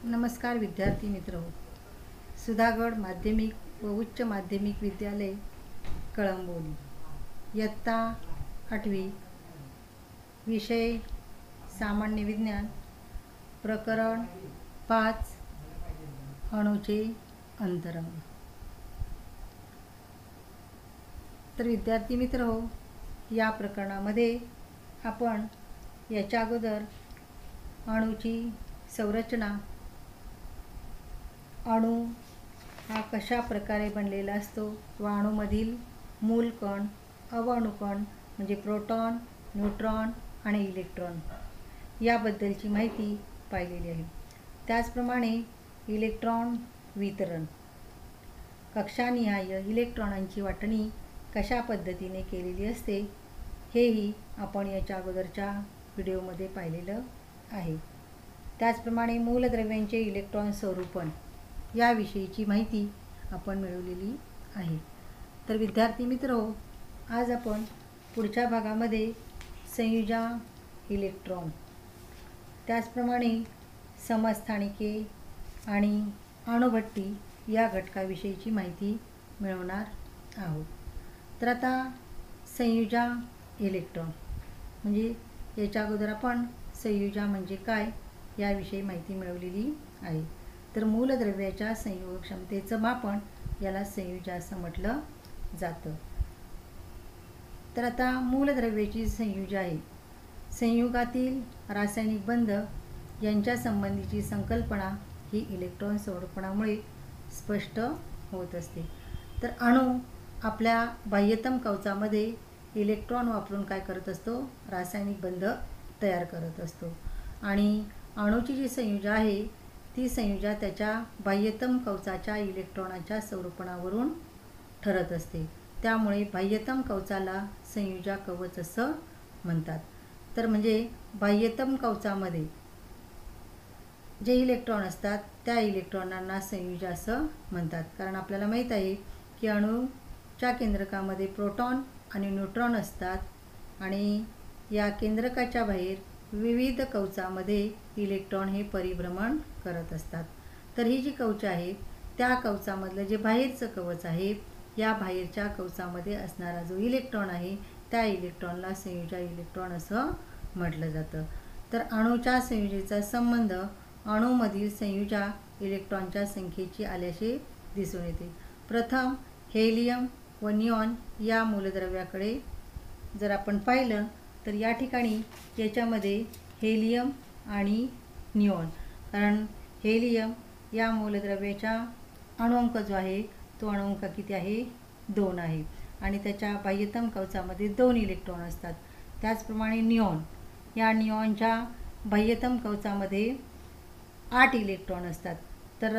नमस्कार विद्यार्थी मित्र हो. सुधागड माध्यमिक व उच्च माध्यमिक विद्यालय कळंबोली, इयत्ता 8वी, विषय सामान्य विज्ञान, प्रकरण 5, अणूचे अंतरंग. तर विद्यार्थी मित्र हो, या प्रकरणामध्ये आपण याच्या अगोदर अणूची संरचना, अणू हा कशा प्रकारे बनलेला असतो व अणूमधील मूल कण, अवअणुकण म्हणजे प्रोटॉन, न्यूट्रॉन आणि इलेक्ट्रॉन याबद्दलची माहिती पाहिलेली आहे. त्याचप्रमाणे इलेक्ट्रॉन वितरण, कक्षानिहाय इलेक्ट्रॉनांची वाटणी कशा पद्धतीने केलेली असते हेही आपण याच्या अगोदरच्या व्हिडिओमध्ये पाहिलेलं आहे. त्याचप्रमाणे मूलद्रव्यांचे इलेक्ट्रॉन स्वरूपण याविषयीची माहिती आपण मिळवलेली आहे. तर विद्यार्थी मित्रहो, आज आपण पुढच्या भागामध्ये संयुजा इलेक्ट्रॉन, त्याचप्रमाणे समस्थानिके आणि अणुभट्टी या घटकाविषयीची माहिती मिळवणार आहोत. तर आता संयुजा इलेक्ट्रॉन म्हणजे याच्या अगोदर आपण संयुजा म्हणजे काय याविषयी माहिती मिळवलेली आहे. तर मूलद्रव्याच्या संयोग क्षमतेचं मापन याला संयुजा असं म्हटलं जातं. तर आता मूलद्रव्याची संयुजा आहे. संयुगातील रासायनिक बंध यांच्या संबंधीची संकल्पना ही इलेक्ट्रॉन स्वरूपणामुळे स्पष्ट होत असते. तर अणू आपल्या बाह्यतम कवचामध्ये इलेक्ट्रॉन वापरून काय करत असतो? रासायनिक बंध तयार करत असतो. आणि अणूची जी संयुजा आहे ती संयुजा त्याच्या बाह्यतम कवचाच्या इलेक्ट्रॉनाच्या स्वरूपणावरून ठरत असते. त्यामुळे बाह्यतम कवचाला संयुजा कवच असं म्हणतात. तर म्हणजे बाह्यतम कवचामध्ये जे इलेक्ट्रॉन असतात त्या इलेक्ट्रॉनांना संयुजा असं म्हणतात. कारण आपल्याला माहीत आहे की अणूच्या केंद्रकामध्ये प्रोटॉन आणि न्यूट्रॉन असतात आणि या केंद्रकाच्या बाहेर विविध कवचामध्ये इलेक्ट्रॉन हे परिभ्रमण करत असतात. तर ही जी कवच आहेत त्या कवचामधलं जे बाहेरचं कवच आहे या बाहेरच्या कवचामध्ये असणारा जो इलेक्ट्रॉन आहे त्या इलेक्ट्रॉनला संयुजा इलेक्ट्रॉन असं म्हटलं जातं. तर अणूच्या संयुजेचा संबंध अणूमधील संयुजा इलेक्ट्रॉनच्या संख्येची आल्याचे दिसून येते. प्रथम हेलियम व निऑन या मूलद्रव्याकडे जर आपण पाहिलं तर या ठिकाणी याच्यामध्ये हेलियम आणि निऑन, कारण हेलियम या मूलद्रव्याचा अणुअंक जो आहे तो अणुअंक किती आहे? 2 आहे आणि त्याच्या बाह्यतम कवचामध्ये 2 इलेक्ट्रॉन असतात. त्याचप्रमाणे निऑन, या निऑनच्या बाह्यतम कवचामध्ये 8 इलेक्ट्रॉन असतात. तर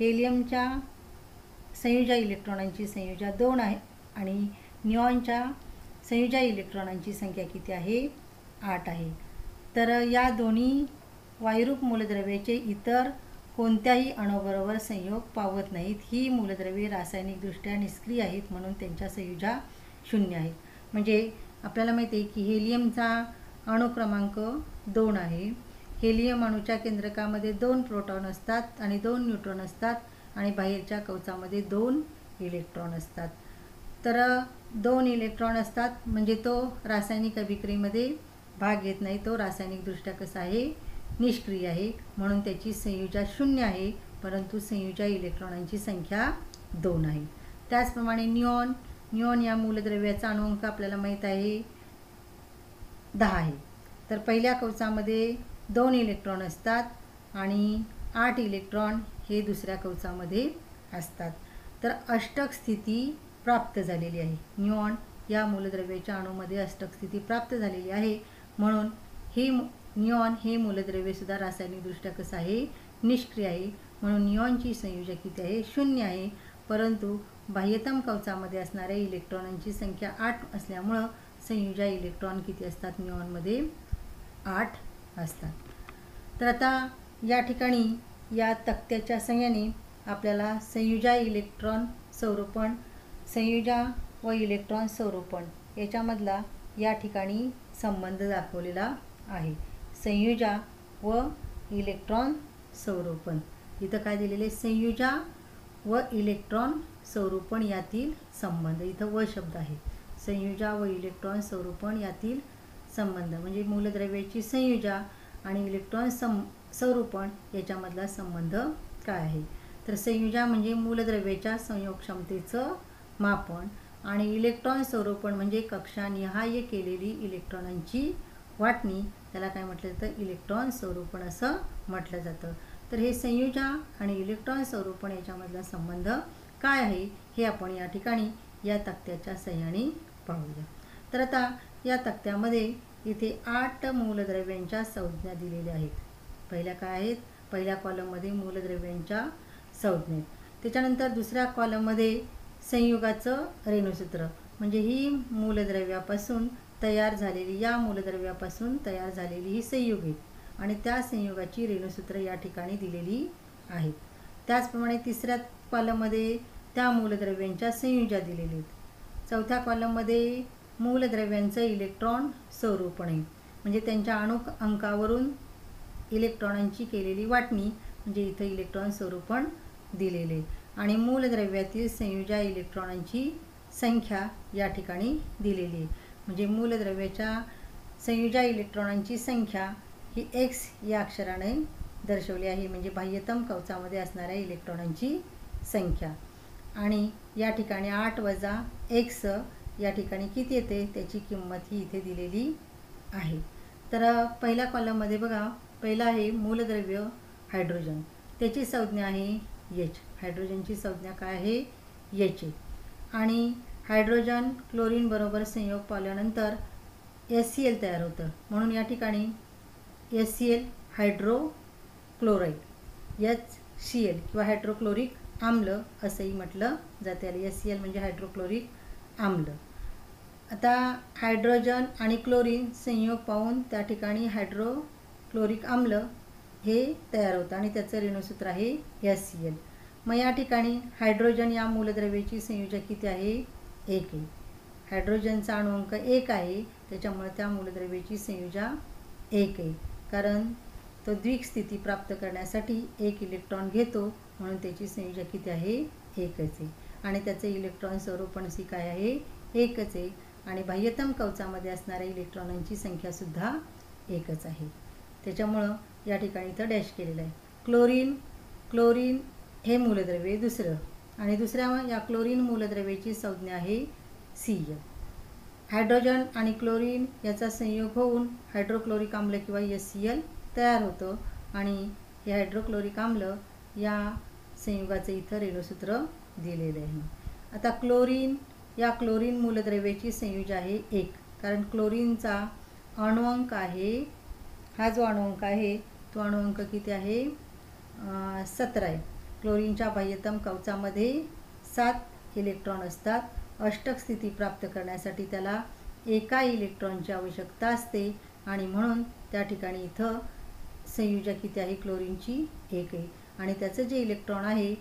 हेलियमच्या संयुजा इलेक्ट्रॉनांची संयुजा 2 आहे आणि निऑनच्या संयुजा इलेक्ट्रॉनांची संख्या किती आहे? 8 आहे. तर या दोन्ही वायुरूप मूलद्रव्याचे इतर कोणत्याही अणूबरोबर संयोग पावत नाहीत. ही मूलद्रव्ये रासायनिकदृष्ट्या निष्क्रिय आहेत म्हणून त्यांच्या संयुजा 0 आहेत. म्हणजे आपल्याला माहिती आहे की हेलियमचा अणू क्रमांक 2 आहे. हेलियम अणूच्या केंद्रकामध्ये 2 प्रोटॉन असतात आणि 2 न्यूट्रॉन असतात आणि बाहेरच्या कवचामध्ये 2 इलेक्ट्रॉन असतात. तर 2 इलेक्ट्रॉन असतात म्हणजे तो रासायनिक अभिक्रियेमध्ये भाग घेत नाही, तो रासायनिकदृष्ट्या कसा आहे? निष्क्रिय आहे म्हणून त्याची संयुजा 0 आहे, परंतु संयुजा इलेक्ट्रॉनांची संख्या 2 आहे. त्याचप्रमाणे निऑन या मूलद्रव्याचा अणुअंक आपल्याला माहीत आहे 10 आहे. तर पहिल्या कवचामध्ये 2 इलेक्ट्रॉन असतात आणि 8 इलेक्ट्रॉन हे दुसऱ्या कवचामध्ये असतात. तर अष्टक स्थिती प्राप्त झालेली आहे. निऑन या मूलद्रव्याच्या अणूमध्ये अष्टक स्थिती प्राप्त झालेली आहे म्हणून हे निऑन हे मूलद्रव्यसुद्धा रासायनिकदृष्ट्या कसं आहे? निष्क्रिय आहे म्हणून निऑनची संयुजा किती आहे? 0 आहे. परंतु बाह्यतम कवचामध्ये असणाऱ्या इलेक्ट्रॉनांची संख्या 8 असल्यामुळं संयुजा इलेक्ट्रॉन किती असतात? निऑनमध्ये 8 असतात. तर आता या ठिकाणी या तक्त्याच्या सहाय्याने आपल्याला संयुजा इलेक्ट्रॉन स्वरूपण, संयुजा व इलेक्ट्रॉन स्वरूपण याच्यामधला या ठिकाणी संबंध दाखवलेला आहे. संयुजा व इलेक्ट्रॉन संरूपण. इथं काय दिलेले, संयुजा व इलेक्ट्रॉन संरूपण यातील संबंध. इथं व शब्द आहे. संयुजा व इलेक्ट्रॉन संरूपण यातील संबंध म्हणजे मूलद्रव्याची संयुजा आणि इलेक्ट्रॉन संरूपण याच्यामधला संबंध काय आहे. तर संयुजा म्हणजे मूलद्रव्याच्या संयोग क्षमतेचं मापन आणि इलेक्ट्रॉन संरूपण म्हणजे कक्षानिहाय केलेली इलेक्ट्रॉनांची वाटणी. त्याला काय म्हटलं जातं, इलेक्ट्रॉन संरूपण असं म्हटलं जातं. तर हे संयुजा आणि इलेक्ट्रॉन संरूपण याच्यामधला संबंध काय आहे हे आपण या ठिकाणी या तक्त्याच्या सहाय्याने पाहूया. तर आता या तक्त्यामध्ये इथे 8 मूलद्रव्यांच्या संज्ञा दिलेल्या आहेत. पहिल्या काय आहेत, पहिल्या कॉलममध्ये मूलद्रव्यांच्या संज्ञा. त्याच्यानंतर दुसऱ्या कॉलममध्ये संयुगाचं रेणुसूत्र म्हणजे ही मूलद्रव्यापासून तयार झालेली, या मूलद्रव्यापासून तयार झालेली ही संयुग आहेत आणि त्या संयुगाची रेणुसूत्र या ठिकाणी दिलेली आहेत. त्याचप्रमाणे तिसऱ्या कॉलममध्ये त्या मूलद्रव्यांच्या संयुजा दिलेल्या आहेत. चौथ्या कॉलममध्ये मूलद्रव्यांचं इलेक्ट्रॉन संरूपण आहे म्हणजे त्यांच्या अणु अंकावरून इलेक्ट्रॉनांची केलेली वाटणी म्हणजे इथं इलेक्ट्रॉन संरूपण दिलेले आणि मूलद्रव्यातील संयुजा इलेक्ट्रॉनांची संख्या या ठिकाणी दिलेली आहे. म्हणजे मूलद्रव्याच्या संयुजा इलेक्ट्रॉनांची संख्या ही x या अक्षराने दर्शवली आहे म्हणजे बाह्यतम कवचामध्ये असणाऱ्या इलेक्ट्रॉनांची संख्या. आणि या ठिकाणी 8 वजा x या ठिकाणी किती येते त्याची किंमत ही इथे दिलेली आहे. तर पहिल्या कॉलममध्ये बघा, पहिला आहे मूलद्रव्य हायड्रोजन, त्याची संज्ञा आहे H. हायड्रोजनची संज्ञा काय आहे, H आहे. आणि हायड्रोजन क्लोरीन बरोबर संयोग पावल्यानंतर HCl तयार होतं म्हणून या ठिकाणी HCl हायड्रोक्लोराईड, HCl किंवा हायड्रोक्लोरिक आम्ल असंही म्हटलं जाते. HCl म्हणजे हायड्रोक्लोरिक आम्ल. आता हायड्रोजन आणि क्लोरीन संयोग पाहून त्या ठिकाणी हायड्रोक्लोरिक आम्ल हे तयार होतं आणि त्याचं रेणुसूत्र आहे HCl. मग या ठिकाणी हायड्रोजन या मूलद्रव्याची संयुजा किती आहे, 1 आहे. हायड्रोजनचा अणुअंक 1 आहे त्याच्यामुळे त्या मूलद्रव्याची संयुजा 1 आहे कारण तो द्विक स्थिती प्राप्त करण्यासाठी 1 इलेक्ट्रॉन घेतो म्हणून त्याची संयुजा किती आहे, 1च आहे. आणि त्याचे इलेक्ट्रॉन संरूपण सी काय आहे, 1च आहे. आणि बाह्यतम कवचामध्ये असणाऱ्या इलेक्ट्रॉनांची संख्यासुद्धा 1च आहे. त्याच्यामुळं या ठिकाणी इथं डॅश केलेलं आहे. क्लोरीन हे मूलद्रव्य दुसरं आणि दुसऱ्या या क्लोरीन मूलद्रव्याची संज्ञा आहे Cl. हायड्रोजन आणि क्लोरीन याचा संयोग होऊन हायड्रोक्लोरिक आम्ल किंवा HCl तयार होतं आणि हे हायड्रोक्लोरिक आम्ल या संयुगाचं इथं रेणुसूत्र दिलेलं आहे. आता क्लोरीन मूलद्रव्याची संयुजा आहे 1 कारण क्लोरीनचा अणुअंक आहे, हा जो अणुअंक आहे तो अणुअंक किती आहे, 17 आहे. क्लोरीनच्या बाह्यतम कवचामध्ये 7 इलेक्ट्रॉन असतात. अष्टक स्थिती प्राप्त करण्यासाठी त्याला एका इलेक्ट्रॉनची आवश्यकता असते आणि म्हणून त्या ठिकाणी इथं संयुजा किती आहे, क्लोरीनची 1 आहे. आणि त्याचं जे इलेक्ट्रॉन आहे,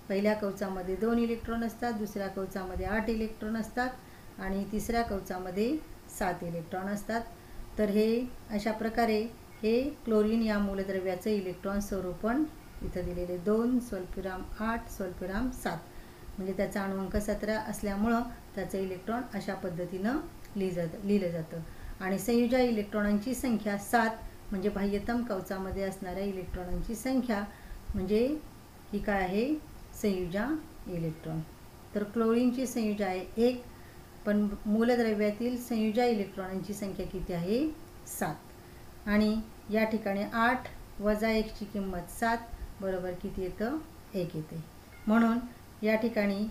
पहिल्या कवचामध्ये 2 इलेक्ट्रॉन असतात, दुसऱ्या कवचामध्ये 8 इलेक्ट्रॉन असतात आणि तिसऱ्या कवचामध्ये 7 इलेक्ट्रॉन असतात. तर हे अशा प्रकारे हे क्लोरीन या मूलद्रव्याचं इलेक्ट्रॉन स्वरूपण इथं दिलेले 2 स्वल्पविराम 8 स्वल्पविराम 7 म्हणजे त्याचा अणुअंक 17 असल्यामुळं त्याचं इलेक्ट्रॉन अशा पद्धतीनं लिहिलं जातं. आणि संयुजा इलेक्ट्रॉनांची संख्या 7 म्हणजे बाह्यतम कवचामध्ये असणाऱ्या इलेक्ट्रॉनांची संख्या म्हणजे ही काय आहे, संयुजा इलेक्ट्रॉन. तर क्लोरीनची संयुजा आहे 1 पण मूलद्रव्यातील संयुजा इलेक्ट्रॉनांची संख्या किती आहे, 7. आणि या ठिकाणी 8 वजा 1 ची किंमत 7 बरोबर किती येतं, 1 येते. म्हणून या ठिकाणी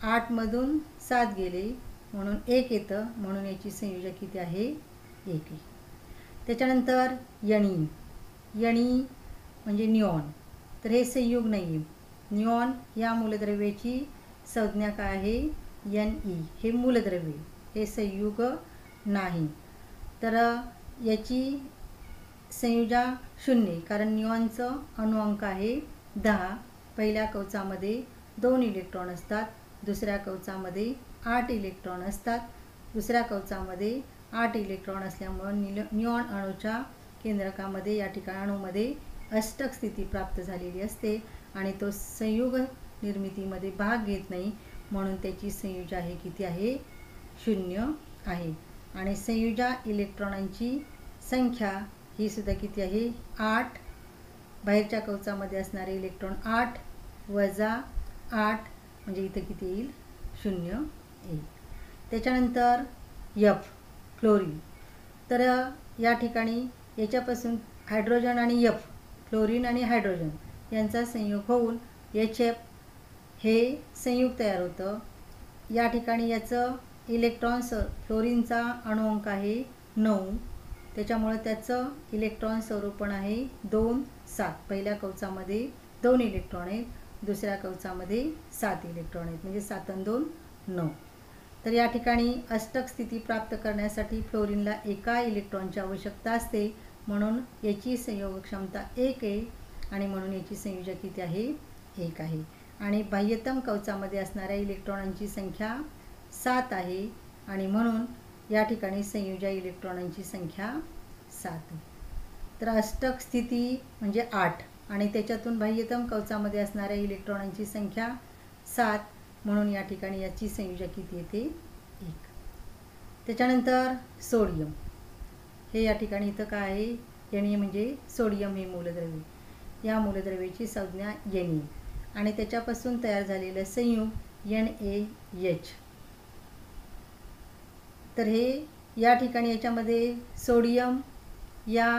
8 मधून 7 गेले म्हणून 1 येतं म्हणून याची संयुजा किती आहे, 1 आहे. त्याच्यानंतर यणी म्हणजे निऑन. तर हे संयुग नाही आहे. निऑन या मूलद्रव्याची संज्ञा काय आहे, Ne. हे मूलद्रव्य, हे संयुग नाही. तर याची संयुजा 0 कारण निऑनचं अणुअंक आहे 10. पहिल्या कवचामध्ये 2 इलेक्ट्रॉन असतात, दुसऱ्या कवचामध्ये 8 इलेक्ट्रॉन असतात. दुसऱ्या कवचामध्ये 8 इलेक्ट्रॉन असल्यामुळं निऑन अणूच्या केंद्रकामध्ये या ठिकाणी अणूमध्ये अष्टक स्थिती प्राप्त झालेली असते आणि तो संयुग निर्मितीमध्ये भाग घेत नाही, म्हणून त्याची संयुजा हे किती आहे? 0 आहे. आणि संयुजा इलेक्ट्रॉनांची संख्या ही सुद्धा किती आहे? 8. बाहेरच्या कवचामध्ये असणारे इलेक्ट्रॉन 8 वजा 8 म्हणजे इथं किती येईल? 0 येईल. त्याच्यानंतर F क्लोरीन. तर या ठिकाणी याच्यापासून हायड्रोजन आणि F फ्लोरीन आणि हायड्रोजन यांचा संयोग होऊन HF हे संयुग तयार होतं. या ठिकाणी याचं इलेक्ट्रॉन्स फ्लोरीनचा अणुअंक आहे 9, त्याच्यामुळे त्याचं इलेक्ट्रॉन स्वरूपण आहे 2, 7. पहिल्या कवचामध्ये 2 इलेक्ट्रॉन आहेत, दुसऱ्या कवचामध्ये 7 इलेक्ट्रॉन आहेत, म्हणजे 7 आणि 2 9. तर या ठिकाणी अष्टक स्थिती प्राप्त करण्यासाठी फ्लोरीनला एका इलेक्ट्रॉनची आवश्यकता असते, म्हणून याची संयोग क्षमता 1 आहे आणि म्हणून याची संयोजक किती आहे? 1 आहे. आणि बाह्यतम कवचामध्ये असणाऱ्या इलेक्ट्रॉनांची संख्या 7 आहे आणि म्हणून या ठिकाणी संयोजा इलेक्ट्रॉनांची संख्या 7 आहे. तर अष्टक स्थिती म्हणजे 8 आणि त्याच्यातून बाह्यतम कवचामध्ये असणाऱ्या इलेक्ट्रॉनांची संख्या 7, म्हणून या ठिकाणी याची संयोजक किती येते? 1. त्याच्यानंतर सोडियम. हे या ठिकाणी इथं काय आहे? Na म्हणजे सोडियम हे मूलद्रव्य. या मूलद्रव्याची संज्ञा Na आणि त्याच्यापासून तयार झालेलं संयुग NaH. तर हे या ठिकाणी याच्यामध्ये सोडियम या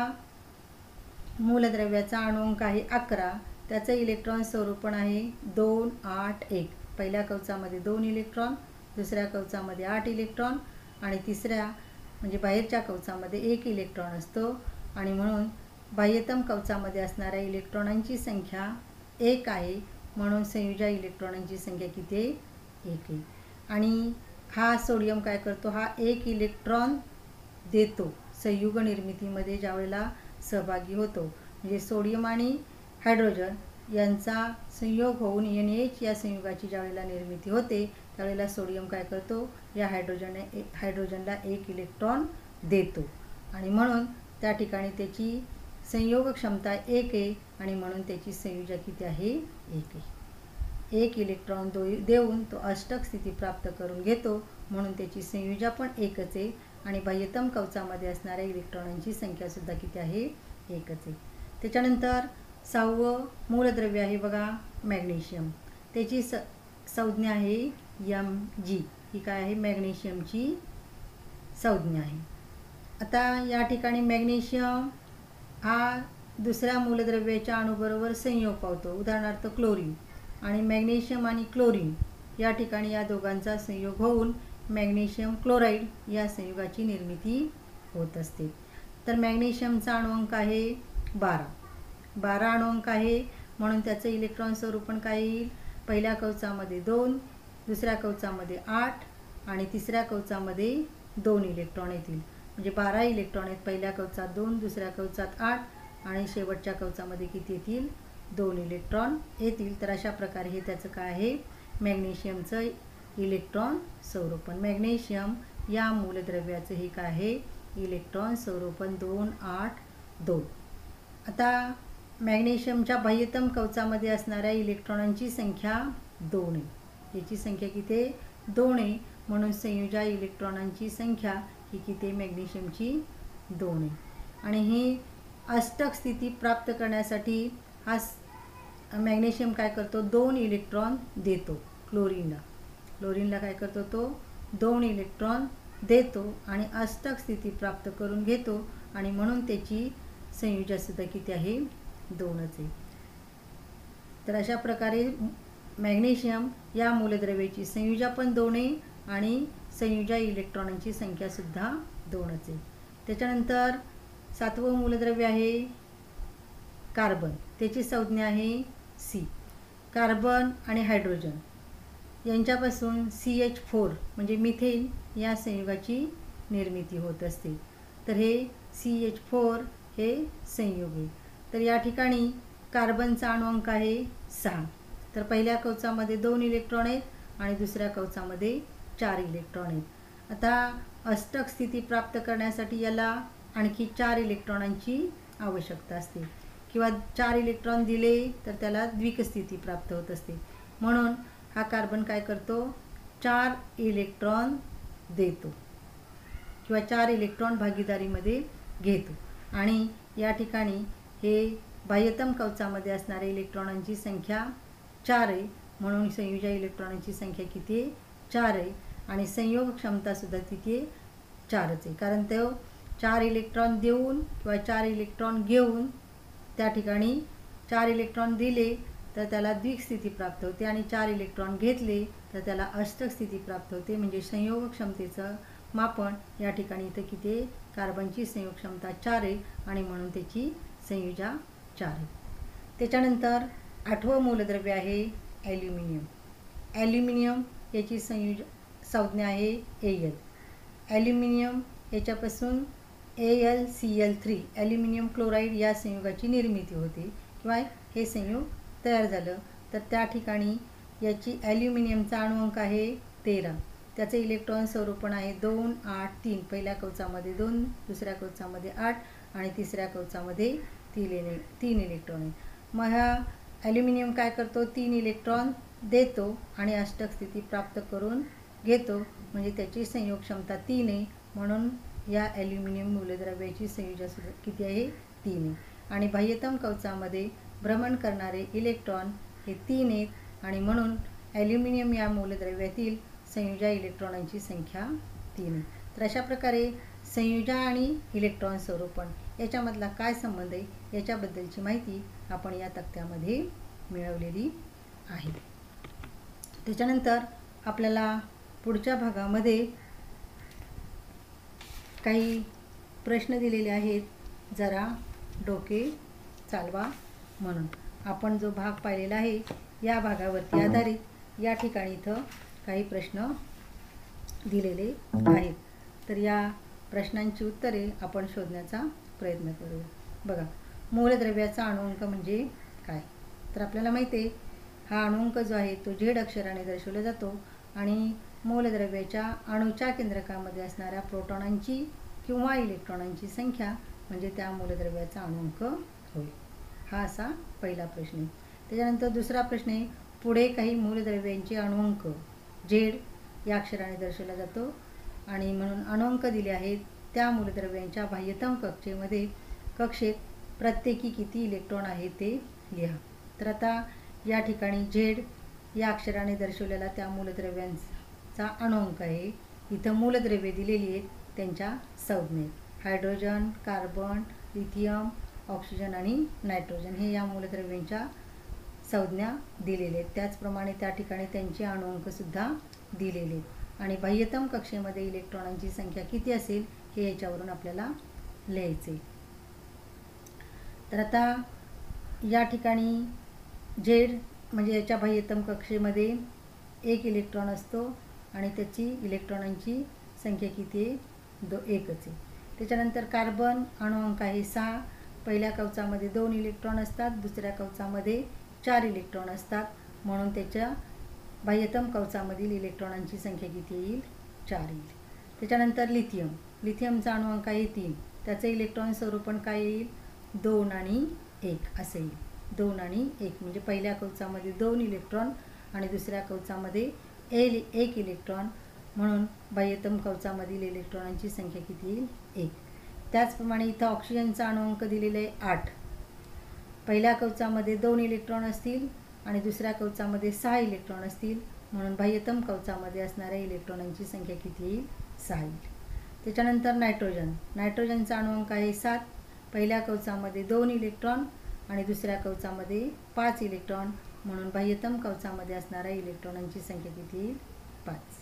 मूलद्रव्याचा अणुअंक आहे 11. त्याचं इलेक्ट्रॉन स्वरूपण आहे 2, 8, 1. पहिल्या कवचामध्ये 2 इलेक्ट्रॉन, दुसऱ्या कवचामध्ये 8 इलेक्ट्रॉन आणि तिसऱ्या म्हणजे बाहेरच्या कवचामध्ये 1 इलेक्ट्रॉन असतो आणि म्हणून बाह्यतम कवचामध्ये असणाऱ्या इलेक्ट्रॉनांची संख्या 1 आहे, म्हणून संयोजा इलेक्ट्रॉनांची संख्या किती आहे? 1 आहे. आणि हा सोडियम काय करतो? हा 1 इलेक्ट्रॉन देतो संयुग निर्मितीमध्ये ज्यावेळेला सहभागी होतो. म्हणजे सोडियम आणि हायड्रोजन यांचा संयोग होऊन NH या संयुगाची ज्यावेळेला निर्मिती होते त्यावेळेला सोडियम काय करतो? या हायड्रोजनला 1 इलेक्ट्रॉन देतो आणि म्हणून त्या ठिकाणी त्याची संयोग क्षमता 1 आहे आणि म्हणून त्याची संयोजा किती आहे? 1 आहे. 1 इलेक्ट्रॉन देऊन तो अष्टक स्थिती प्राप्त करून घेतो, म्हणून त्याची संयोजा पण 1च आहे आणि बाह्यतम कवचामध्ये असणाऱ्या इलेक्ट्रॉनांची संख्या सुद्धा किती आहे? 1च आहे. त्याच्यानंतर 6वं मूलद्रव्य आहे बघा मॅग्नेशियम. त्याची संज्ञा आहे Mg. ही काय आहे? मॅग्नेशियमची संज्ञा आहे. आता या ठिकाणी मॅग्नेशियम हा दुसऱ्या मूलद्रव्याच्या अणुबरोबर संयोग पावतो, उदाहरणार्थ क्लोरीन. आणि मॅग्नेशियम आणि क्लोरीन या ठिकाणी या दोघांचा संयोग होऊन मॅग्नेशियम क्लोराईड या संयुगाची निर्मिती होत असते. तर मॅग्नेशियमचा अणुअंक आहे 12 अणुअंक आहे, म्हणून त्याचं इलेक्ट्रॉन स्वरूपण काय येईल? पहिल्या कवचामध्ये 2, दुसऱ्या कवचामध्ये 8 आणि तिसऱ्या कवचामध्ये 2 इलेक्ट्रॉन येतील. म्हणजे 12 इलेक्ट्रॉन आहेत. पहिल्या कवचात 2, दुसऱ्या कवचात 8 आणि शेवटच्या कवचामध्ये किती येतील? 2 इलेक्ट्रॉन येतील. तर अशा प्रकारे हे त्याचं काय आहे? मॅग्नेशियमचं इलेक्ट्रॉन स्वरूपण. मॅग्नेशियम या मूलद्रव्याचं हे काय आहे? इलेक्ट्रॉन स्वरूपण 2, 8, 2. आता मॅग्नेशियमच्या बाह्यतम कवचामध्ये असणाऱ्या इलेक्ट्रॉनांची संख्या 2 आहे. याची संख्या किती आहे? 2 आहे, म्हणून संयोजा इलेक्ट्रॉनांची संख्या ही किती आहे? मॅग्नेशियमची 2 आहे. आणि ही अष्टक स्थिती प्राप्त करण्यासाठी हा मॅग्नेशियम काय करतो? 2 इलेक्ट्रॉन देतो क्लोरीनला काय करतो? तो 2 इलेक्ट्रॉन देतो आणि अष्टक स्थिती प्राप्त करून घेतो आणि म्हणून त्याची संयोजा सुद्धा किती आहे? 2च आहे. तर अशा प्रकारे मॅग्नेशियम या मूलद्रव्याची संयोजा पण 2 आहे आणि संयोजा इलेक्ट्रॉनांची संख्या सुद्धा 2च आहे. त्याच्यानंतर 7वं मूलद्रव्य आहे कार्बन. त्याची संज्ञा आहे C. कार्बन आणि हायड्रोजन यांच्यापासून CH4 म्हणजे मिथेन या संयुगाची निर्मिती होत असते. तर हे CH4 हे संयुग आहे. तर या ठिकाणी कार्बनचा अणुअंक आहे 6. तर पहिल्या कवचामध्ये 2 इलेक्ट्रॉन आहेत आणि दुसऱ्या कवचामध्ये 4 इलेक्ट्रॉन आहेत. आता अष्टक स्थिती प्राप्त करण्यासाठी याला आणखी 4 इलेक्ट्रॉनांची आवश्यकता असते. किंवा 4 इलेक्ट्रॉन दिले तर त्याला द्विक स्थिती प्राप्त होत असते. म्हणून हा कार्बन काय करतो, 4 इलेक्ट्रॉन देतो किंवा 4 इलेक्ट्रॉन भागीदारीमध्ये घेतो. आणि या ठिकाणी हे बाह्यतम कवचामध्ये असणाऱ्या इलेक्ट्रॉनांची संख्या 4 आहे. म्हणून संयुजा इलेक्ट्रॉनांची संख्या किती आहे, 4 आहे. आणि संयोग क्षमतासुद्धा किती आहे, 4च आहे. कारण तो 4 इलेक्ट्रॉन देऊन किंवा 4 इलेक्ट्रॉन घेऊन, त्या ठिकाणी 4 इलेक्ट्रॉन दिले तर त्याला द्विक स्थिती प्राप्त होते आणि 4 इलेक्ट्रॉन घेतले तर त्याला अष्टक स्थिती प्राप्त होते. म्हणजे संयोग क्षमतेचं मापन या ठिकाणी इथं किती आहे, कार्बनची संयोग क्षमता 4 आहे आणि म्हणून त्याची संयुजा 4 आहे. त्याच्यानंतर 8वं मूलद्रव्य आहे ॲल्युमिनियम. ॲल्युमिनियम याची संज्ञा आहे Al. ॲल्युमिनियम याच्यापासून AlCl3 ॲल्युमिनियम क्लोराईड या संयुगाची निर्मिती होते किंवा हे संयुग तयार झालं तर त्या ठिकाणी याची ॲल्युमिनियमचा अणुअंक आहे 13. त्याचे इलेक्ट्रॉन स्वरूपण आहे 2, 8, 3. पहिल्या कवचामध्ये 2, दुसऱ्या कवचामध्ये 8 आणि तिसऱ्या कवचामध्ये 3 इलेक्ट्रॉन आहे. मग हा ॲल्युमिनियम काय करतो, 3 इलेक्ट्रॉन देतो आणि अष्टक स्थिती प्राप्त करून घेतो. म्हणजे त्याची संयोग क्षमता 3 आहे. म्हणून या ॲल्युमिनियम मूलद्रव्याची संयुजा किती आहे, 3 आहे. आणि बाह्यतम कवचामध्ये भ्रमण करणारे इलेक्ट्रॉन हे 3 आहेत आणि म्हणून ॲल्युमिनियम या मूलद्रव्यातील संयुजा इलेक्ट्रॉनांची संख्या 3 आहे. तर अशा प्रकारे संयुजा आणि इलेक्ट्रॉन स्वरूपण याच्यामधला काय संबंध आहे याच्याबद्दलची माहिती आपण या तक्त्यामध्ये मिळवलेली आहे. त्याच्यानंतर आपल्याला पुढच्या भागामध्ये काही प्रश्न दिलेले आहेत, जरा डोके चालवा म्हणून. आपण जो भाग पाहिलेला आहे या भागावरती आधारित या ठिकाणी इथं काही प्रश्न दिलेले आहेत. तर या प्रश्नांची उत्तरे आपण शोधण्याचा प्रयत्न करूया. बघा, मूलद्रव्याचा अणुअंक म्हणजे काय. तर आपल्याला माहिती आहे हा अणुअंक जो आहे तो Z अक्षराने दर्शवला जातो आणि मूलद्रव्याच्या अणूच्या केंद्रकामध्ये असणाऱ्या प्रोटॉनांची किंवा इलेक्ट्रॉनांची संख्या म्हणजे त्या मूलद्रव्याचा अणुअंक होय. हा असा पहिला प्रश्न आहे. त्याच्यानंतर दुसरा प्रश्न आहे, पुढे काही मूलद्रव्यांचे अणुअंक Z या अक्षराने दर्शवला जातो आणि म्हणून अणुअंक दिले आहेत. त्या मूलद्रव्यांच्या बाह्यतम कक्षेत प्रत्येकी किती इलेक्ट्रॉन आहेत ते लिहा. तर आता या ठिकाणी Z या अक्षराने दर्शवलेला त्या मूलद्रव्यांचा अणुअंक आहे. इथं मूलद्रव्ये दिलेली आहेत, त्यांच्या संज्ञा हायड्रोजन, कार्बन, लिथियम, ऑक्सिजन आणि नायट्रोजन हे या मूलद्रव्यांच्या संज्ञा दिलेले आहेत. त्याचप्रमाणे त्या ठिकाणी त्यांचे अणुअंकसुद्धा दिलेले आहेत आणि बाह्यतम कक्षेमध्ये इलेक्ट्रॉनांची संख्या किती असेल हे याच्यावरून आपल्याला लिहायचे. तर आता या ठिकाणी Z म्हणजे याच्या बाह्यतम कक्षेमध्ये 1 इलेक्ट्रॉन असतो आणि त्याची इलेक्ट्रॉनांची संख्या किती आहे, 1च आहे. त्याच्यानंतर कार्बन अणुअंक आहे 6. पहिल्या कवचामध्ये 2 इलेक्ट्रॉन असतात, दुसऱ्या कवचामध्ये 4 इलेक्ट्रॉन असतात. म्हणून त्याच्या बाह्यतम कवचामधील इलेक्ट्रॉनांची संख्या किती येईल, 4 येईल. त्याच्यानंतर लिथियमचा अणुअंक आहे 3. त्याचं इलेक्ट्रॉन स्वरूपण काय येईल, 2 आणि 1 असं येईल. 2 आणि 1 म्हणजे पहिल्या कवचामध्ये 2 इलेक्ट्रॉन आणि दुसऱ्या कवचामध्ये 1 इलेक्ट्रॉन. म्हणून बाह्यतम कवचामधील इलेक्ट्रॉनांची संख्या किती येईल, 1. त्याचप्रमाणे इथं ऑक्सिजनचा अणुअंक दिलेला आहे 8. पहिल्या कवचामध्ये 2 इलेक्ट्रॉन असतील आणि दुसऱ्या कवचामध्ये 6 इलेक्ट्रॉन असतील. म्हणून बाह्यतम कवचामध्ये असणाऱ्या इलेक्ट्रॉनांची संख्या किती येईल, 6 येईल. त्याच्यानंतर नायट्रोजनचा अणुअंक आहे 7. पहिल्या कवचामध्ये 2 इलेक्ट्रॉन आणि दुसऱ्या कवचामध्ये 5 इलेक्ट्रॉन. म्हणून बाह्यतम कवचामध्ये असणाऱ्या इलेक्ट्रॉनांची संख्या किती येईल, 5.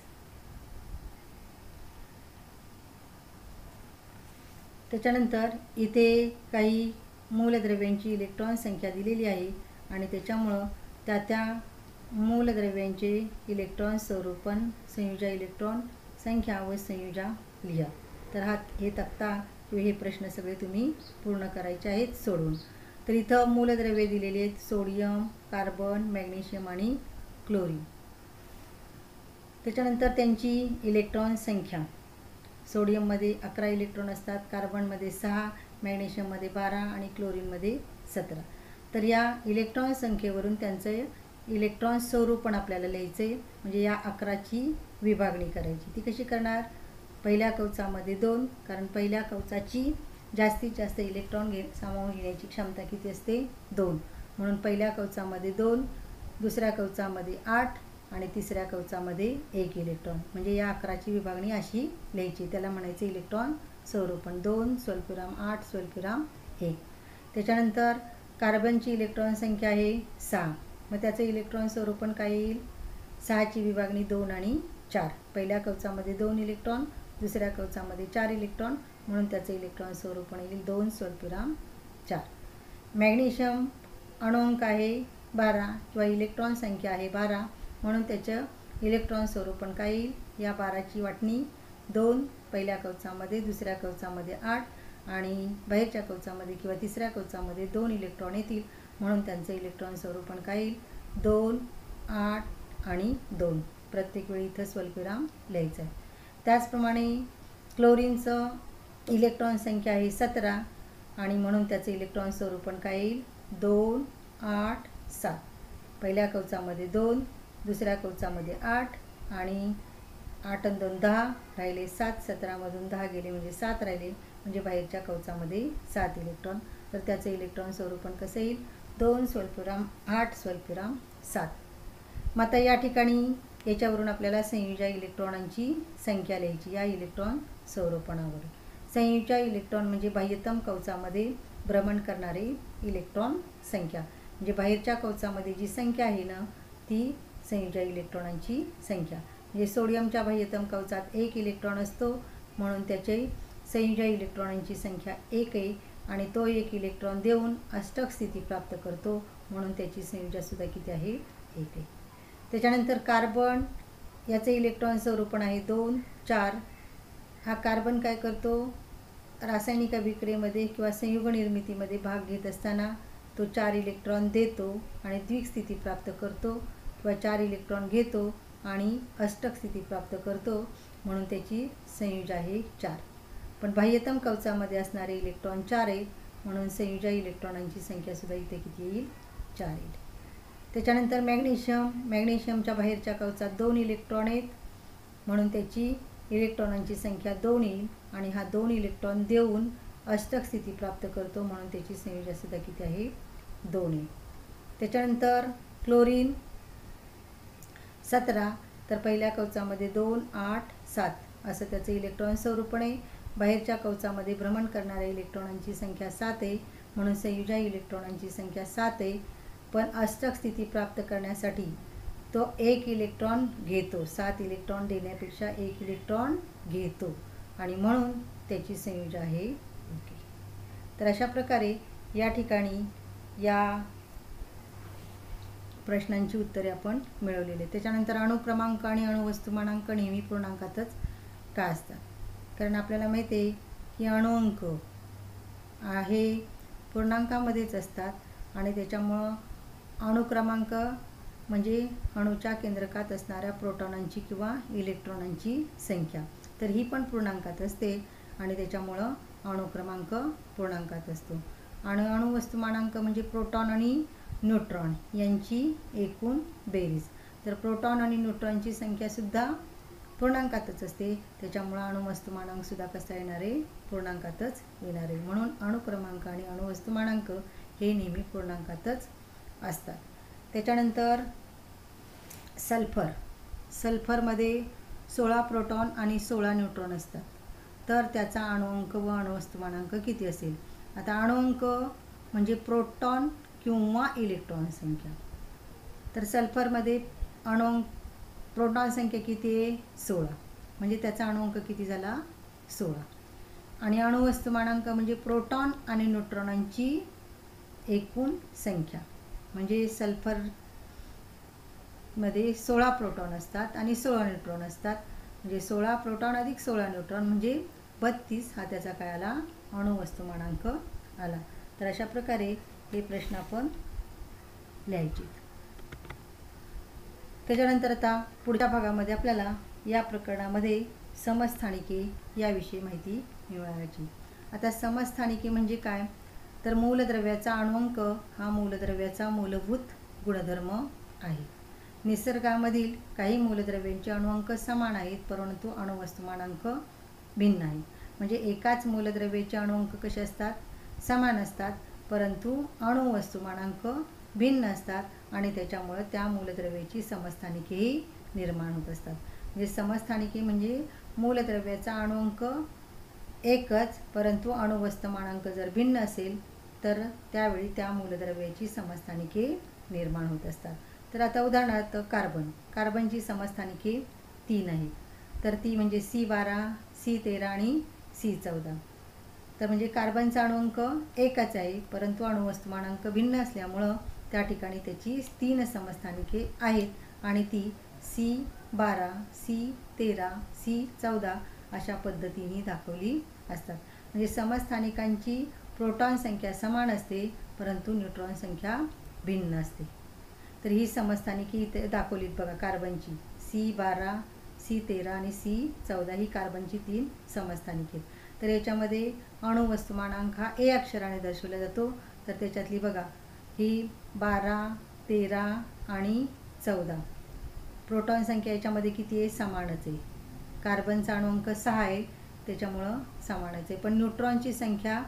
त्याच्यानंतर इथे काही मूलद्रव्यांची इलेक्ट्रॉन संख्या दिलेली आहे आणि त्याच्यामुळं त्या मूलद्रव्यांचे इलेक्ट्रॉन स्वरूपण, संयुजा इलेक्ट्रॉन संख्या व संयुजा लिहा. तर हे तक्ता किंवा हे प्रश्न सगळे तुम्ही पूर्ण करायचे आहेत सोडवून. तर इथं मूलद्रव्ये दिलेली आहेत, सोडियम, कार्बन, मॅग्नेशियम आणि क्लोरीन. त्याच्यानंतर त्यांची इलेक्ट्रॉन संख्या, सोडियममध्ये 11 इलेक्ट्रॉन असतात, कार्बनमध्ये 6, मॅग्नेशियममध्ये 12 आणि क्लोरीनमध्ये 17. तर या इलेक्ट्रॉन संख्येवरून त्यांचं इलेक्ट्रॉन स्वरूपण आपल्याला लिहायचं आहे. म्हणजे या 11ची विभागणी करायची. ती कशी करणार? पहिल्या कवचामध्ये 2, कारण पहिल्या कवचाची जास्तीत जास्त इलेक्ट्रॉन सामावून घेण्याची क्षमता किती असते? 2. म्हणून पहिल्या कवचामध्ये 2, दुसऱ्या कवचामध्ये 8 आणि तिसऱ्या कवचामध्ये 1 इलेक्ट्रॉन. म्हणजे या 11ची विभागणी अशी लिहायची. त्याला म्हणायचं इलेक्ट्रॉन स्वरूपण. 2 स्वल्पविराम 8 स्वल्पविराम 1. त्याच्यानंतर कार्बनची इलेक्ट्रॉन संख्या आहे 6. मग त्याचं इलेक्ट्रॉन स्वरूपण काय येईल? 6ची विभागणी 2 आणि 4. पहिल्या कवचामध्ये 2 इलेक्ट्रॉन, दुसऱ्या कवचामध्ये 4 इलेक्ट्रॉन, म्हणून त्याचं इलेक्ट्रॉन स्वरूपण येईल 2 स्वल्पविराम 4. मॅग्नेशियम अणुअंक आहे 12 किंवा इलेक्ट्रॉन संख्या आहे 12, म्हणून त्याचं इलेक्ट्रॉन स्वरूपण काय येईल? या 12ची वाटणी 2 पहिल्या कवचामध्ये, दुसऱ्या कवचामध्ये 8 आणि बाहेरच्या कवचामध्ये किंवा तिसऱ्या कवचामध्ये 2 इलेक्ट्रॉन येतील, म्हणून त्यांचं इलेक्ट्रॉन स्वरूपण काय येईल? 2 8 आणि 2. प्रत्येक वेळी इथं स्वल्पविराम लिहायचं आहे. त्याचप्रमाणे क्लोरीनचं इलेक्ट्रॉन संख्या आहे 17 आणि म्हणून त्याचं इलेक्ट्रॉन स्वरूपण काय येईल? 2 8 7. पहिल्या कवचामध्ये 2, दुसऱ्या कवचामध्ये 8 आणि 8 आणि 2 10 राहिले 7. 17मधून 10 गेले म्हणजे 7 राहिले, म्हणजे बाहेरच्या कवचामध्ये 7 इलेक्ट्रॉन. तर त्याचं इलेक्ट्रॉन स्वरूपण कसं येईल? 2 स्वल्पविराम 8 स्वल्पविराम 7. मग आता या ठिकाणी याच्यावरून आपल्याला संयुजा इलेक्ट्रॉनांची संख्या लिहायची या इलेक्ट्रॉन स्वरूपणावर. संयुजा इलेक्ट्रॉन म्हणजे बाह्यतम कवचामध्ये भ्रमण करणारे इलेक्ट्रॉन संख्या. म्हणजे बाहेरच्या कवचामध्ये जी संख्या आहे ना, ती संयुजा इलेक्ट्रॉनांची संख्या. म्हणजे सोडियमच्या बाह्यतम कवचात 1 इलेक्ट्रॉन असतो, म्हणून त्याचे संयुजा इलेक्ट्रॉनांची संख्या 1 आहे आणि तो 1 इलेक्ट्रॉन देऊन अष्टक स्थिती प्राप्त करतो, म्हणून त्याची संयुजासुद्धा किती आहे? 1 आहे. त्याच्यानंतर कार्बन, याचे इलेक्ट्रॉन स्वरूपण आहे 2 4. हा कार्बन काय करतो? रासायनिक अभिक्रियेमध्ये किंवा संयुग निर्मितीमध्ये भाग घेत असताना तो 4 इलेक्ट्रॉन देतो आणि द्विक स्थिती प्राप्त करतो किंवा 4 इलेक्ट्रॉन घेतो आणि अष्टक स्थिती प्राप्त करतो, म्हणून त्याची संयुजा आहे 4. पण बाह्यतम कवचामध्ये असणारे इलेक्ट्रॉन 4 आहेत, म्हणून संयुजा इलेक्ट्रॉनांची संख्यासुद्धा इथे किती येईल? 4 येईल. त्याच्यानंतर मॅग्नेशियमच्या बाहेरच्या कवचात 2 इलेक्ट्रॉन आहेत, म्हणून त्याची इलेक्ट्रॉनांची संख्या 2 येईल आणि हा 2 इलेक्ट्रॉन देऊन अष्टक स्थिती प्राप्त करतो, म्हणून त्याची संयुजासुद्धा किती आहे? 2 आहे. त्याच्यानंतर क्लोरीन 17. तर पहिल्या कवचामध्ये 2 8 7 असं त्याचं इलेक्ट्रॉन स्वरूपण आहे. बाहेरच्या कवचामध्ये भ्रमण करणाऱ्या इलेक्ट्रॉनांची संख्या 7 आहे, म्हणून संयुजा इलेक्ट्रॉनांची संख्या 7 आहे. पण अष्टक स्थिती प्राप्त करण्यासाठी तो 1 इलेक्ट्रॉन घेतो. 7 इलेक्ट्रॉन देण्यापेक्षा 1 इलेक्ट्रॉन घेतो आणि म्हणून त्याची संयुजा आहे 1. तर अशा प्रकारे या ठिकाणी या प्रश्नांची उत्तरे आपण मिळवलेली. त्याच्यानंतर अणुक्रमांक आणि अणुवस्तुमानांक नेहमी पूर्णांकातच का असतात? कारण आपल्याला माहिती आहे की अणुअंक हे पूर्णांकामध्येच असतात आणि त्याच्यामुळं अणुक्रमांक म्हणजे अणूच्या केंद्रकात असणाऱ्या प्रोटॉनांची किंवा इलेक्ट्रॉनांची संख्या, तर ही पण पूर्णांकात असते आणि त्याच्यामुळं अणुक्रमांक पूर्णांकात असतो. आणि अणुवस्तुमानांक म्हणजे प्रोटॉन आणि न्यूट्रॉन यांची एकूण बेरीज. तर प्रोटॉन आणि न्यूट्रॉनची संख्यासुद्धा पूर्णांकातच असते, त्याच्यामुळं अणुवस्तुमानांकसुद्धा कसं येणार आहे? पूर्णांकातच येणार आहे. म्हणून अणुक्रमांक आणि अणुवस्तुमानांक हे नेहमी पूर्णांकातच असतात. त्याच्यानंतर सल्फरमध्ये 16 प्रोटॉन आणि 16 न्यूट्रॉन असतात. तर त्याचा अणुअंक व अणुवस्तुमानांक किती असेल? आता अणुअंक म्हणजे प्रोटॉन किंवा इलेक्ट्रॉन संख्या. तर सल्फरमध्ये प्रोटॉन संख्या किती आहे? 16, म्हणजे त्याचा अणुअंक किती झाला? 16. आणि अणुवस्तुमानांक म्हणजे प्रोटॉन आणि न्यूट्रॉनांची एकूण संख्या. म्हणजे सल्फरमध्ये 16 प्रोटॉन असतात आणि 16 न्यूट्रॉन असतात, म्हणजे 16 प्रोटॉन अधिक 16 न्यूट्रॉन म्हणजे 32 हा त्याचा काय आला? अणुवस्तुमानांक आला. तर अशा प्रकारे हे प्रश्न आपण लिहायचे. त्याच्यानंतर आता पुढच्या भागामध्ये आपल्याला या प्रकरणामध्ये समस्थानिके याविषयी माहिती मिळवायची. आता समस्थानिके म्हणजे काय? तर मूलद्रव्याचा अणुअंक हा मूलद्रव्याचा मूलभूत गुणधर्म आहे. निसर्गामधील काही मूलद्रव्यांचे अणुअंक समान आहेत, परंतु अणुवस्तुमानांक भिन्न आहे. म्हणजे एकाच मूलद्रव्याचे अणुअंक कसे असतात? समान असतात, परंतु अणुवस्तुमानांक भिन्न असतात आणि त्याच्यामुळे त्या मूलद्रव्याची समस्थानिकेही निर्माण होत असतात. म्हणजे समस्थानिके म्हणजे मूलद्रव्याचा अणुअंक एकच, परंतु अणुवस्तुमानांक जर भिन्न असेल तर त्यावेळी त्या मूलद्रव्याची समस्थानिके निर्माण होत असतात. तर आता उदाहरणार्थ कार्बनची समस्थानिके 3 आहेत. तर ती म्हणजे C12, C13 आणि C14. तर म्हणजे कार्बनचा अणुअंक एकच आहे, परंतु अणुवस्तुमानांक भिन्न असल्यामुळं त्या ठिकाणी त्याची 3 समस्थानिके आहेत आणि ती C12, C13, C14 अशा पद्धतीने दाखवली असतात. म्हणजे समस्थानिकांची प्रोटॉन संख्या समान असते, परंतु न्यूट्रॉन संख्या भिन्न असते. तर ही समस्थानिके इथे दाखवलीत बघा. कार्बनची C12, C13 आणि C14 ही कार्बनची 3 समस्थानिके. तर याच्यामध्ये अणुवस्तुमानांक हा A अक्षराने दर्शवला जातो. तर त्याच्यातली बघा ही 12, 13 आणि 14. प्रोटॉन संख्या याच्यामध्ये किती आहे? समानच आहे. कार्बनचा अणुअंक 6 आहे, त्याच्यामुळं समानच आहे. पण न्यूट्रॉनची संख्या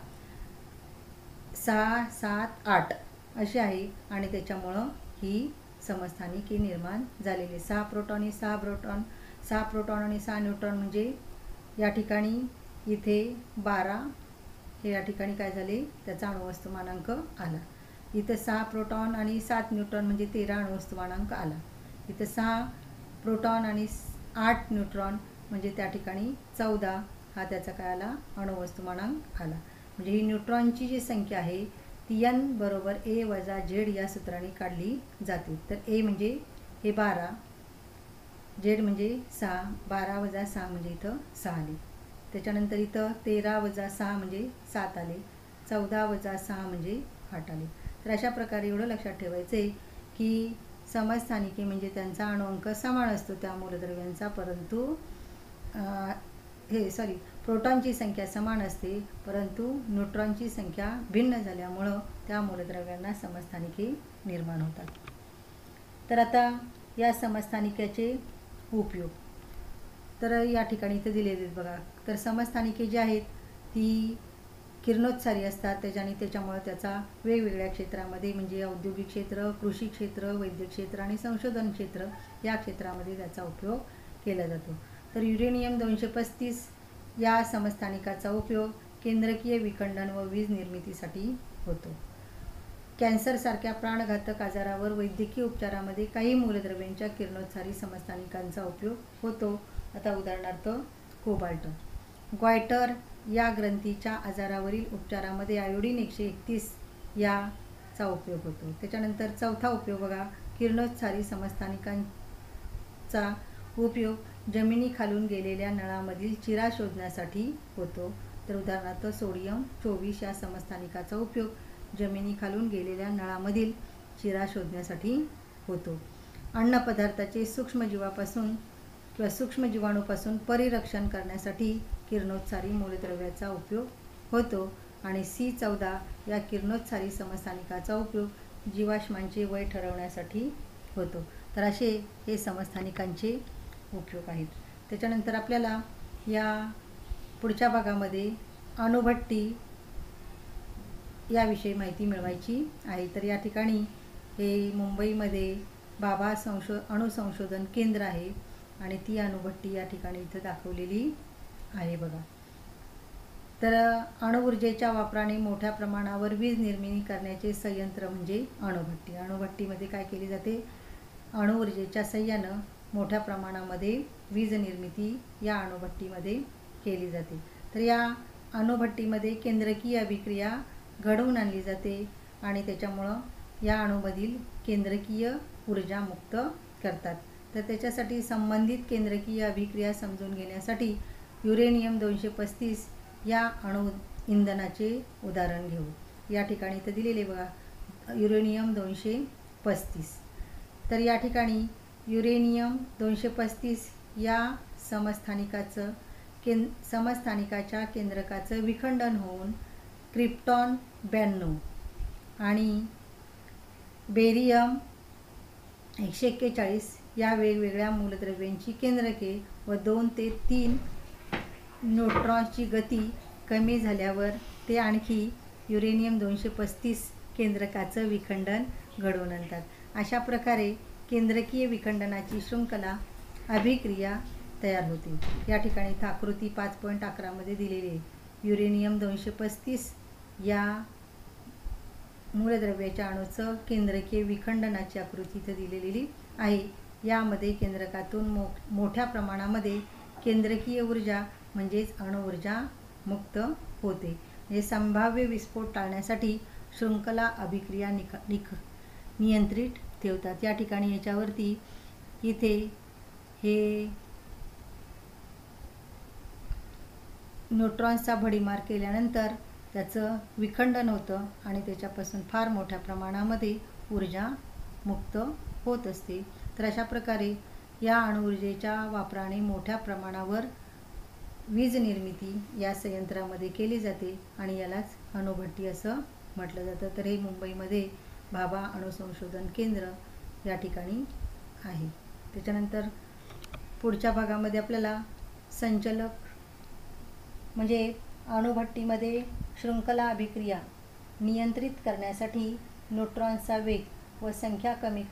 6, 7, 8 अशी आहे आणि त्याच्यामुळं ही समस्थानिके निर्माण झालेली. 6 प्रोटॉन आणि 6 आणि 6 न्यूट्रॉन म्हणजे या ठिकाणी इथे 12 हे या ठिकाणी काय झाले? त्याचा अणुवस्तुमानांक आला. इथं 6 प्रोटॉन आणि 7 न्यूट्रॉन म्हणजे 13 अणुवस्तुमानांक आला. इथं 6 प्रोटॉन आणि 8 न्यूट्रॉन म्हणजे त्या ठिकाणी 14 हा त्याचा काय आला? अणुवस्तुमानांक आला. म्हणजे ही न्यूट्रॉनची जी संख्या आहे ती N बरोबर A वजा Z या सूत्राने काढली जाते. तर A म्हणजे हे 12, Z म्हणजे 6, 12 वजा 6 म्हणजे इथं 6 आले. त्याच्यानंतर इथं 13 वजा 6 म्हणजे 7 आले, 14 वजा 6 म्हणजे 8 आले. तर अशा प्रकारे एवढं लक्षात ठेवायचं आहे की समस्थानिके म्हणजे त्यांचा अणुअंक समान असतो त्या मूलद्रव्यांचा, परंतु प्रोटॉनची संख्या समान असते, परंतु न्यूट्रॉनची संख्या भिन्न झाल्यामुळं त्या मूलद्रव्यांना समस्थानिके निर्माण होतात. तर आता या समस्थानिकाचे उपयोग तर या ठिकाणी इथे दिलेले आहेत बघा. तर समस्थानिके जी आहेत ती किरणोत्सारी असतात, त्याच्यामुळे त्याचा वेगवेगळ्या क्षेत्रामध्ये म्हणजे औद्योगिक क्षेत्र, कृषी क्षेत्र, वैद्यक क्षेत्र आणि संशोधन क्षेत्र या क्षेत्रामध्ये त्याचा उपयोग केला जातो. तर युरेनियम 235 या समस्थानिकाचा उपयोग केंद्रकीय विखंडन व वीज निर्मितीसाठी होतो. कॅन्सरसारख्या प्राणघातक आजारावर वैद्यकीय उपचारामध्ये काही मूलद्रव्यांच्या किरणोत्सारी समस्थानिकांचा उपयोग होतो. आता उदाहरणार्थ कोबाल्ट. गॉयटर या ग्रंथीच्या आजारावरील उपचारामध्ये आयोडीन 131 याचा उपयोग होतो. त्याच्यानंतर चौथा उपयोग बघा, किरणोत्सारी समस्थानिकांचा उपयोग जमिनीखालून गेलेल्या नळामधील चिरा शोधण्यासाठी होतो. तर उदाहरणार्थ सोडियम 24 या समस्थानिकाचा उपयोग जमिनीखालून गेलेल्या नळामधील चिरा शोधण्यासाठी होतो. अन्नपदार्थाचे सूक्ष्मजीवापासून किंवा सूक्ष्मजीवाणूपासून परिरक्षण करण्यासाठी किरणोत्सारी मूलद्रव्याचा उपयोग होतो. आणि C14 या किरणोत्सारी समस्थानिकाचा उपयोग जीवाश्मांचे वय ठरवण्यासाठी होतो. तर असे हे समस्थानिकांचे उपयोग आहेत. त्याच्यानंतर आपल्याला या पुढच्या भागामध्ये अणुभट्टी याविषयी माहिती मिळवायची आहे. तर या ठिकाणी हे मुंबईमध्ये बाबा अणुसंशोधन केंद्र आहे आणि ती अणुभट्टी या ठिकाणी इथं दाखवलेली आहे बघा. तर अणुऊर्जेच्या वापराने मोठ्या प्रमाणावर वीज निर्मिती करण्याचे संयंत्र म्हणजे अणुभट्टी. अणुभट्टीमध्ये काय केली जाते? अणुऊर्जेच्या साहाय्यानं मोठ्या प्रमाणामध्ये वीज निर्मिती या अणुभट्टीमध्ये केली जाते. तर या अणुभट्टीमध्ये केंद्रकीय अभिक्रिया घडवून आणली जाते आणि त्याच्यामुळं या अणूमधील केंद्रकीय ऊर्जा मुक्त करतात. तर त्याच्यासाठी संबंधित केंद्रकीय अभिक्रिया समजून घेण्यासाठी युरेनियम 235 या अणु इंधनाचे उदाहरण घेऊ. या ठिकाणी इथं दिलेले बघा युरेनियम 235. तर या ठिकाणी युरेनियम 235 या समस्थानिकाच्या केंद्रकाचं विखंडन होऊन क्रिप्टॉन 92 आणि बेरियम 141 या वेगवेगळ्या मूलद्रव्यांची केंद्रके व 2 ते 3 न्यूट्रॉन्सची गती कमी झाल्यावर ते आणखी युरेनियम 235 केंद्रकाचं विखंडन घडवून आणतात. अशा प्रकारे केंद्रकीय विखंडनाची शृंखला अभिक्रिया तयार होते. या ठिकाणी आकृती 5.11 मध्ये दिलेली आहे. युरेनियम 235 या मूलद्रव्याच्या अणूचं केंद्रकीय विखंडनाची आकृती इथे दिलेली आहे. यामध्ये केंद्रकातून मोठ्या प्रमाणामध्ये केंद्रकीय ऊर्जा म्हणजेच अणुऊर्जा मुक्त होते. म्हणजे संभाव्य विस्फोट टाळण्यासाठी शृंखला अभिक्रिया नियंत्रित ठेवतात. या ठिकाणी याच्यावरती इथे हे न्यूट्रॉन्सचा भडीमार केल्यानंतर त्याचं विखंडन होतं आणि त्याच्यापासून फार मोठ्या प्रमाणामध्ये ऊर्जा मुक्त होत असते. तर अशा प्रकारे या अणुऊर्जेच्या वापराने मोठ्या प्रमाणावर वीज निर्मिती या संयंत्रामध्ये केली जाते आणि यालाच अणुभट्टी असं म्हटलं जातं. तर हे मुंबईमध्ये भाभा अणुसंशोधन केंद्र या ठिकाणी आहे. त्याच्यानंतर पुढच्या भागामध्ये आपल्याला संचलक म्हणजे अणुभट्टीमध्ये शृंखला अभिक्रिया नियंत्रित करण्यासाठी न्यूट्रॉन्सचा वेग व संख्या कमी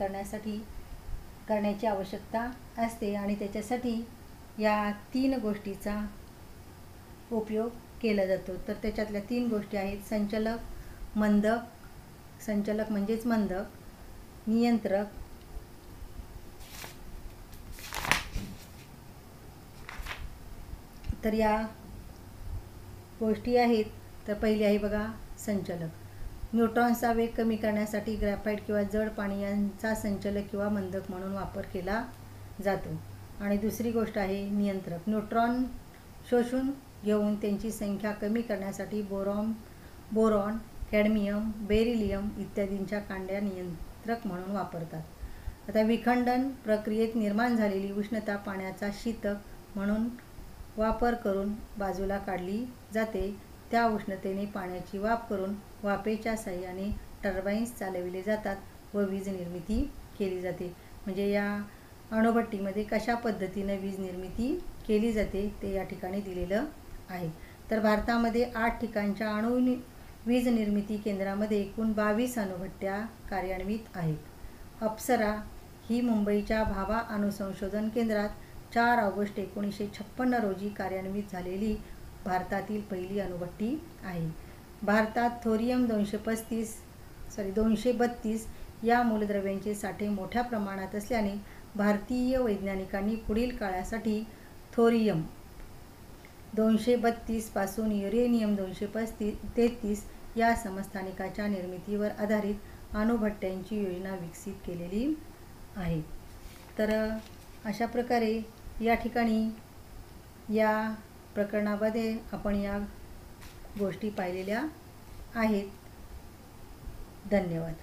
करण्याची आवश्यकता असते आणि त्याच्यासाठी या 3 गोष्टीचा उपयोग केला जातो. तर त्याच्यातल्या 3 गोष्टी आहेत: संचलक, मंदक, संचलक म्हणजेच मंदक, नियंत्रक. तर या गोष्टी आहेत. तर पहिली आहे बघा संचलक. न्यूट्रॉन्सचा वेग कमी करण्यासाठी ग्रॅफाइट किंवा जड पाणी यांचा संचलक किंवा मंदक म्हणून वापर केला जातो. आणि दुसरी गोष्ट आहे नियंत्रक. न्यूट्रॉन शोषून घेऊन त्यांची संख्या कमी करण्यासाठी बोरॉन, कॅडमियम, बेरिलियम इत्यादींच्या कांड्या नियंत्रक म्हणून वापरतात. आता विखंडन प्रक्रियेत निर्माण झालेली उष्णता पाण्याचा शीतक म्हणून वापर करून बाजूला काढली जाते. त्या उष्णतेने पाण्याची वाफ करून वाफेच्या साहाय्याने टर्बाइन्स चालविले जातात व वीज निर्मिती केली जाते. म्हणजे या अणुभट्टीमध्ये कशा पद्धतीने वीज निर्मिती केली जाते ते या ठिकाणी दिलेलं आहे. तर भारतामध्ये 8 ठिकाणच्या वीज निर्मिती केंद्रामध्ये एकूण 22 अणुभट्ट्या कार्यान्वित आहेत. अप्सरा ही मुंबईच्या भाभा अणुसंशोधन केंद्रात 4 ऑगस्ट 1956 रोजी कार्यान्वित झालेली भारतातील पहिली अणुभट्टी आहे. भारतात थोरियम 232 या मूलद्रव्यांचे साठे मोठ्या प्रमाणात असल्याने भारतीय वैज्ञानिकांनी पुढील काळासाठी थोरियम 232 पासून युरेनियम 233 या समस्थानिकाच्या निर्मितीवर आधारित अणुभट्ट्यांची योजना विकसित केलेली आहे. तर अशा प्रकारे या ठिकाणी या प्रकरणामध्ये आपण या गोष्टी पाहिलेल्या आहेत. धन्यवाद.